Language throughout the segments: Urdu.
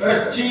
25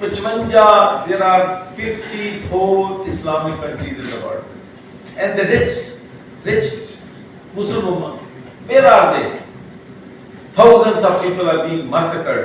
55 there are 54 Islamic countries in the world and the rich Muslim Ummah, where are they? Thousands of people are being massacred,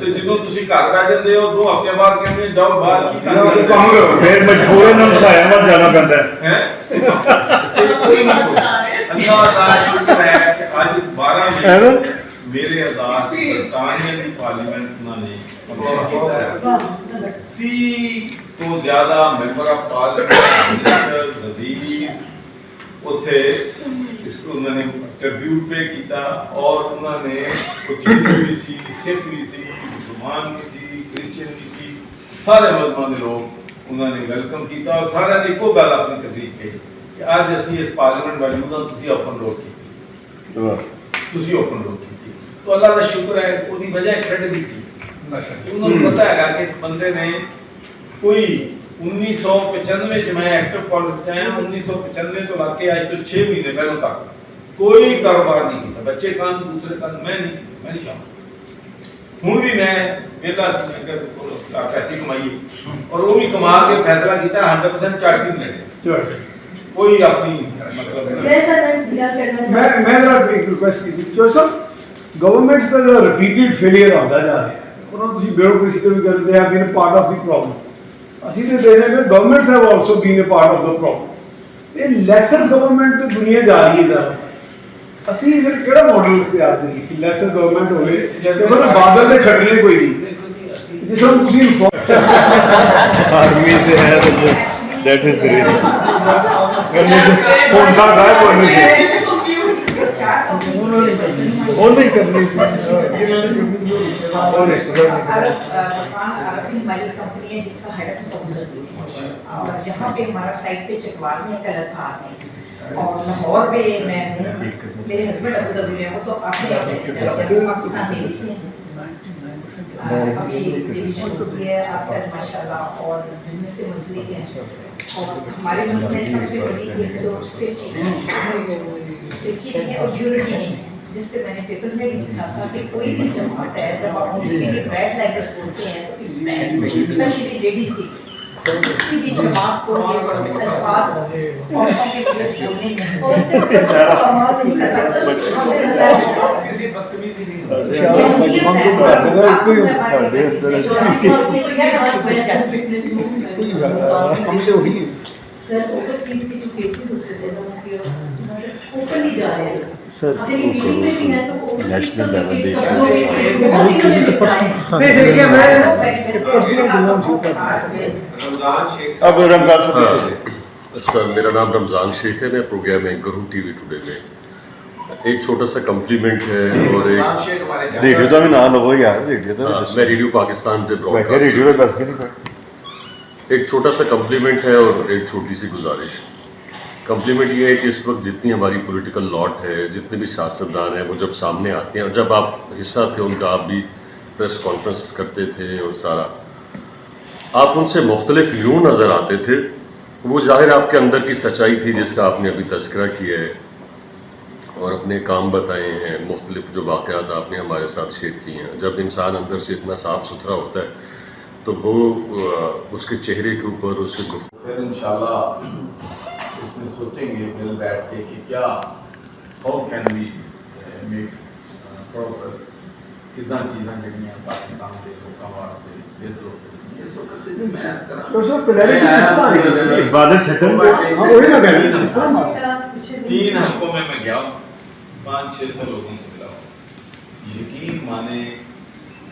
ਤੇ ਜਦੋਂ ਤੁਸੀਂ ਘਰ ਬੈਠ ਜਾਂਦੇ ਹੋ 2 ਹਫ਼ਤੇ ਬਾਅਦ ਕਹਿੰਦੇ ਜਾਓ ਬਾਹਰ ਕੀ ਕਰਨਾ ਫਿਰ ਮਜਬੂਰਨ ਨੂੰ ਸਾਇਆ ਮਤ ਜਾਣਾ ਪੈਂਦਾ ਹੈ ਕੋਈ ਨਹੀਂ ਅੱਲਾਹ ਦਾ ਸ਼ੁਕਰ ਹੈ ਕਿ ਅੱਜ 12 ਮਹੀਨੇ میرے آزاد برطانیہ کی پارلیمنٹ نے کیا 30 تو زیادہ ممبر آف پارلیمنٹ وزیر اتنے اس کو انہوں نے ٹریبیوٹ پے کیتا اور انہوں نے کچھ بھی سی سکھ بھی سی مسلمان بھی سی کرسچن بھی سی سارے مذہبوں کے لوگ انہوں نے ویلکم کیتا اور سارے نے ایک گل اپنی تقریر کی کہ اج اسی اس پارلیمنٹ موجود ہاں تسی اوپن روڈ کی تسی اوپن روڈ کی تو اللہ کا شکر ہے وہی وجہ کریڈٹ کی انہوں نے پتہ ہے کہ اس بندے نے کوئی 1995 میں ایکٹیو پالیٹکس آیا 1995 تو لا کے آج تو 6 مہینے پہلے تک کوئی کاروبار نہیں کیتا بچے کام دوسرے کام میں نہیں شامل ہوں بھی میں میرا پیسے کمائی اور وہ بھی کما کے فیصلہ کیتا 100% چارجز لینے کوئی اپنی مطلب میں ذرا ایک ریکویسٹ کی جو سب گورنمنٹس کا جو ریپیٹڈ فیلئر ہوتا جا رہا ہے انہوں نے بیوروکریسی کو بھی کرتے ہیں been part of the problem اسی سے دیکھ رہے ہیں governments have also been a part of the problem یہ لیسر گورنمنٹ تو دنیا جا رہی ہے زیادہ اسی پھر کہڑا ماڈل اختیار کریے کہ لیسر گورنمنٹ ہوئے تو مطلب بادل نے چھڑنے کوئی نہیں جس وقت تسی آرمی سے ہے تو دیٹ از ریئل ہوتا ہے کرنے سے وہ نہیں کرنی جہاں پہ ہمارا سائٹ پہ چکوال میں کلر کھار ہے اور لاہور پہ میں ہوں میرے ہسبینڈ ابو دھابی میں وہ تو اپنے پاکستان میں بھی سے ابھی بیبی چھوٹ ہوئی ہے آج کل ماشاء اللہ اور بزنس سے منسلک ہیں اور ہمارے ملک میں سب سے بڑی ایک تو سیفٹی نہیں ہے اور یونٹی نہیں ہے جس پہ میں نے پیپرز میں بھی لکھا تھا کہ کوئی بھی جماعت ہے جب آپ کسی کے لیے بیڈ لینگویج بولتے ہیں تو اٹس بیڈ اسپیشلی لیڈیز کی کسی بھی جماعت کو یہ الفاظ عورتوں کے لیے بولنے نہیں کسی بدتمیزی نہیں سر اوورسیز کے جو کیسز ہوتے تھے لوگوں کے اوپن ہی جا رہے ہیں نیشنل لیول اب رمضان سر میرا نام رمضان شیخ ہے میں پروگرام اینکر ہوں ٹی وی ٹوڈے میں ایک چھوٹا سا کمپلیمنٹ ہے اور ایک ریڈیو کا بھی نام لو یار ریڈیو تو میں ریڈیو پاکستان پہ براڈ ریڈیو میں بس نہیں ایک چھوٹا سا کمپلیمنٹ ہے اور ایک چھوٹی سی گزارش کمپلیمنٹ یہ ہے کہ اس وقت جتنی ہماری پولیٹیکل لاٹ ہے جتنے بھی سیاستدان ہیں وہ جب سامنے آتے ہیں اور جب آپ حصہ تھے ان کا آپ بھی پریس کانفرنس کرتے تھے اور سارا آپ ان سے مختلف یوں نظر آتے تھے وہ ظاہر آپ کے اندر کی سچائی تھی جس کا آپ نے ابھی تذکرہ کیا ہے اور اپنے کام بتائے ہیں مختلف جو واقعات آپ نے ہمارے ساتھ شیئر کیے ہیں جب انسان اندر سے اتنا صاف ستھرا ہوتا ہے تو وہ اس کے چہرے کے اوپر اس کے گفتگو پھر انشاءاللہ اس میں سوچیں گے مل بیٹھ کے کہ کیا how can we make progress کتنا چیزاں جڑیاں پاکستان کے لوگوں واسطے بہتر ہو سکتی اس وقت میں عبادت چھٹن تین ہفتوں میں گیا ہوں 500-600 لوگوں سے ملا ہوں یقین مانے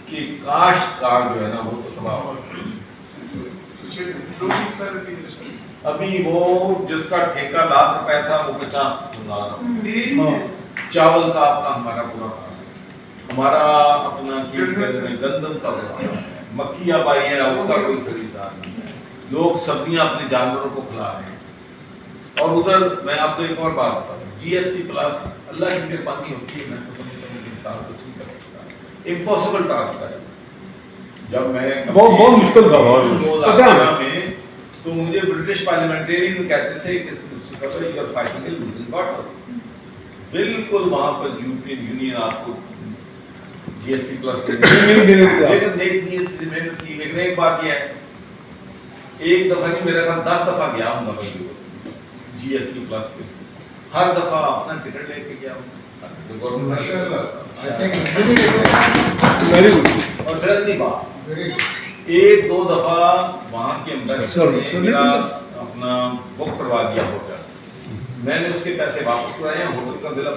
کہ کاشتکار جو ہے نا وہ تو تباہ ہو ابھی وہ جس کا ٹھیکہ ₹1,00,000 تھا وہ 50,000 چاول کا آپ کا ہمارا پورا ہمارا اپنا گندم کا پورا مکھی اب آئی ہے اس کا کوئی خریدار نہیں ہے لوگ سبزیاں اپنے جانوروں کو کھلا رہے ہیں اور ادھر میں آپ کو ایک اور بات بتا دوں جی ایس ٹی پلس اللہ کی مہربانی ہوتی ہے میں تو انسان کچھ نہیں کر سکتا امپاسبل ٹاسک ہے جب میں بہت مشکل تھا میں تو مجھے برٹش پارلیمنٹرین کہتے تھے کہ مسٹر صبر you are fighting a losing battle بالکل وہاں پر یورپین یونین آپ کو جی ایس ٹی پلس لیکن دیکھ دیے محنت کی لیکن ایک بات یہ ہے ایک دفعہ نہیں میرا خیال 10 دفعہ گیا ہوں گا جی ایس ٹی پلس پہ ہر دفعہ اپنا ٹکٹ لے کے گیا ہوں اور پھر اگلی بات ایک دو دفعہ وہاں کے امبیسڈر نے میرا اپنا بک کروا دیا ہوٹل میں نے اس کے پیسے واپس کرائے ہیں ہوٹل کا بل اب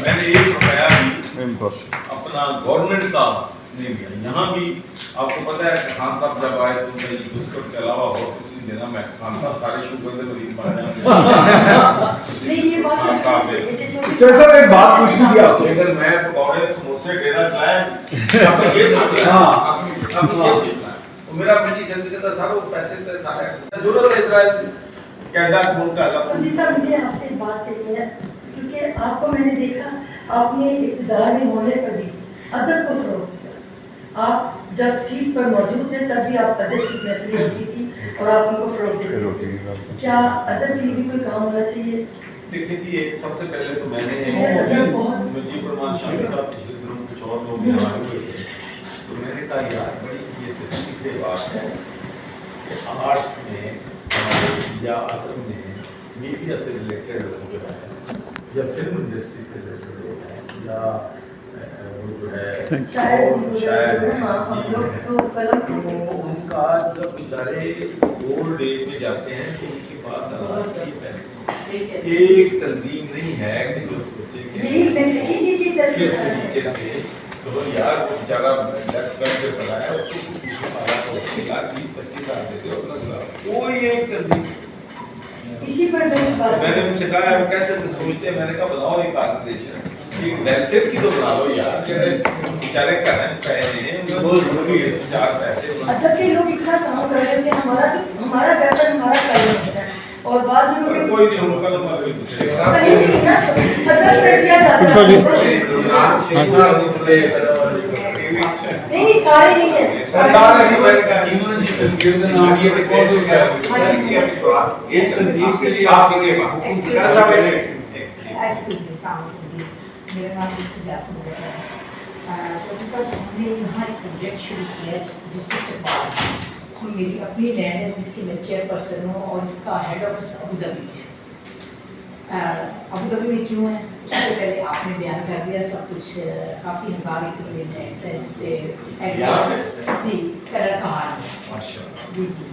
میں نے یہ فرمایا بھی Impossible. اپنا گورنمنٹ کا نہیں دیا. یہاں بھی آپ کو پتہ ہے کہ خان صاحب جب آئے تو میں بسکٹ کے علاوہ اور کچھ نہیں دینا. میں خان صاحب سارے شوگر کے مریض بن جائیں گے. نہیں یہ بات چل صاحب ایک بات پوچھنی تھی آپ سے. اگر میں پکوڑے سموسے ڈیرا چلائے آپ نے یہ میرا منڈی سرٹیفکیٹ تھا سارے پیسے تھے سارے ضرورت ہے اسرائیل کینیڈا ملک کا خلیفہ مجھے آپ سے بات کرنی ہے کیونکہ آپ کو میں نے دیکھا آپ نے اقتدار میں ہونے پر بھی ادب کو فروغ دیا. آپ جب سیٹ پر موجود تھے تب بھی آپ ادب کی محفلیں ہوتی تھی اور آپ ان کو فروغ دیتے تھے. کیا ادب کے لیے بھی کوئی کام ہونا چاہیے؟ دیکھیں جی ایک سب سے پہلے تو میں نے مجیب الرحمان شاہ صاحب پچھلے دنوں کچھ اور لوگ یہاں آئے ہوئے تھے تو میں نے کہا یار بڑی یہ تکلیف بات ہے کہ آرٹس میں یا ادب میں میڈیا سے ریلیٹڈ لوگ جو ہے یا فلم انڈسٹری سے ریلیٹڈ لوگ ہیں یا وہ جو ہے شاید تو ان کا جب بیچارے اولڈ ایج میں جاتے ہیں تو ان کے پاس ایک تنظیم نہیں ہے کہ جو سوچے کہ کس طریقے سے چلو یار وہ بیچارہ لیفٹ کر کے پڑھایا اس کو پیچھے مارا تو اس کے بعد 20-25 سال دیتے ہو اپنا کوئی ایک تنظیم. اسی پر میں نے ان سے کہا وہ کیسے سوچتے ہیں. میں نے کہا بناؤ ایک آرگنائزیشن ایک ویلفیئر کی تو بنا لو یار کہ بیچارے کرنے پہنے ہیں بہت ضروری ہے 4 پیسے. ادب کے لوگ اتنا کام کر رہے ہیں کہ ہمارا ویپن ہمارا کام ہوتا ہے اور بعض جگہوں پہ کوئی نہیں ہوگا تو کوئی پوچھو جی. نہیں سارے نہیں ہیں. میرا نام استجاز مغل ہے. ڈاکٹر صاحب ہم نے یہاں ایک پروجیکٹ شروع کیا ہے ڈسٹرکٹ چکوال. میری اپنی لینڈ ہے جس کی میں چیئر پرسن ہوں اور اس کا ہیڈ آفس ابو ظبی ہے. ابو ظبی میں کیوں ہے اس سے پہلے آپ نے بیان کر دیا سب کچھ. کافی ہزار ایکڑ میں ٹیکس ہے جس پہ جی کرر کہا ہے. جی جی